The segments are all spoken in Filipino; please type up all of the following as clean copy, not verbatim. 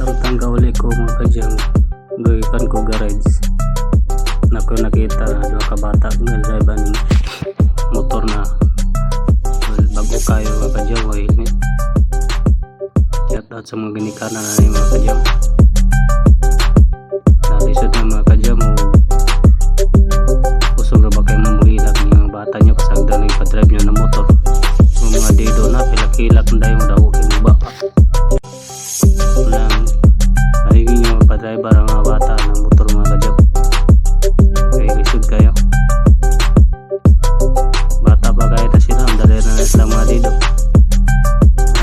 Samtang kauli ko mga kadyang doikan ko garage, nako nakita dua ka bata nga drive ng motor na bago kayo mga kadyang way helmet. Shout out sa mga ginikanan na rin mga kadyang. Nalisod na mga kadyang mo usog na ba kayo mamuhilag ng mga bata nyo kasagda na ipadrive nyo na motor. Yung mga dido na pilakilak na yung daw kinuba pa wlang nahiging yung magpa-driver ang mga bata ng motor mga kadyang. Kaya lisod kayo bata ba kaya na sila ang dali na sila mga dido.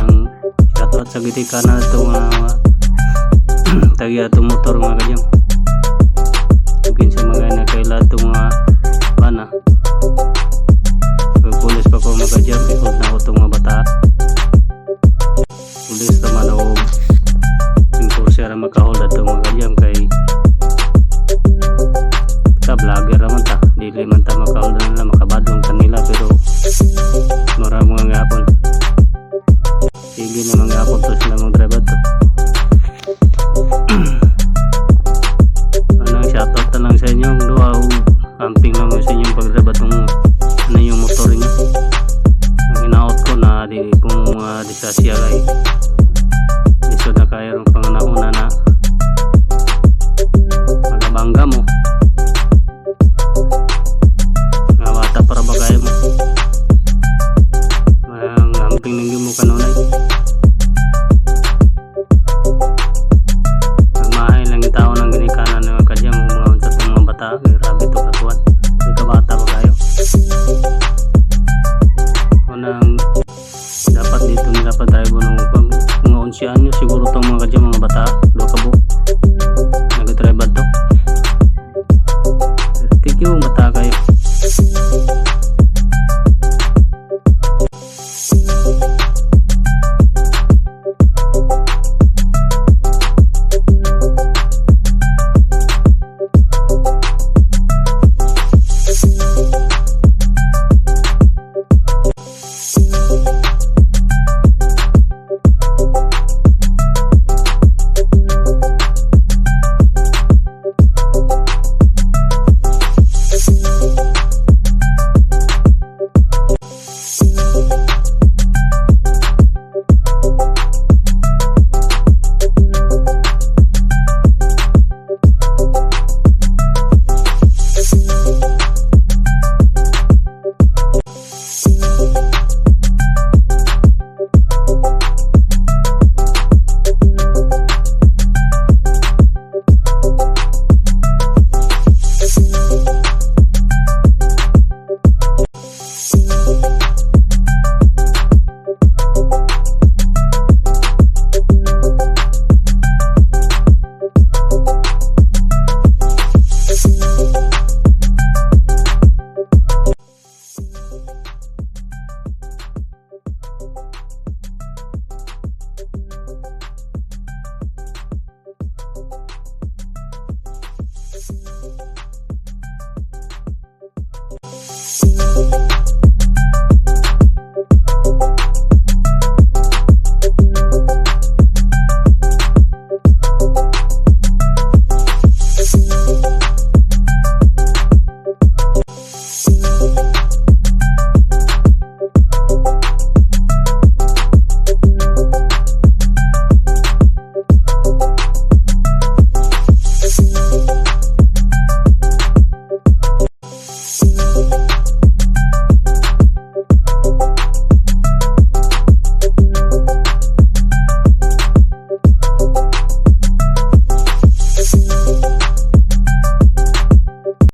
Ang shoutout sa ginikanan na itong tagya itong motor mga kadyang. Mungkin sa mga nakaila itong mga bana pulis pa ko mga kadyang. Ikot na ko itong mga bata pulis naman ako enforcer ang makahold itong mga kadyang. Kay kita vlogger naman ta, dili man ta makahold na nila makabadlong kanila, pero maraming mga ngapon sige na mga ngapon to sila mga driver to. Anong shoutout na lang sa inyong duha, amping lang sa inyong pagdrive itong ano yung motor niyo. Ang inaot ko na di pong mga disasya kay lisod na kayo ng panganahuna na magabangga mo nga bata para ba kayo mo ang amping nang mo kanunay. Nagmahay lang yung tao ng ginikanan ng mga kadyang mga unsa itong mga bata. Grabe ito katuan, hindi ka bata ba kayo. Unang dapat dito nila pa drive ng mga 11 anyo siguro itong mga kadyang mga bata, 2 ka buok.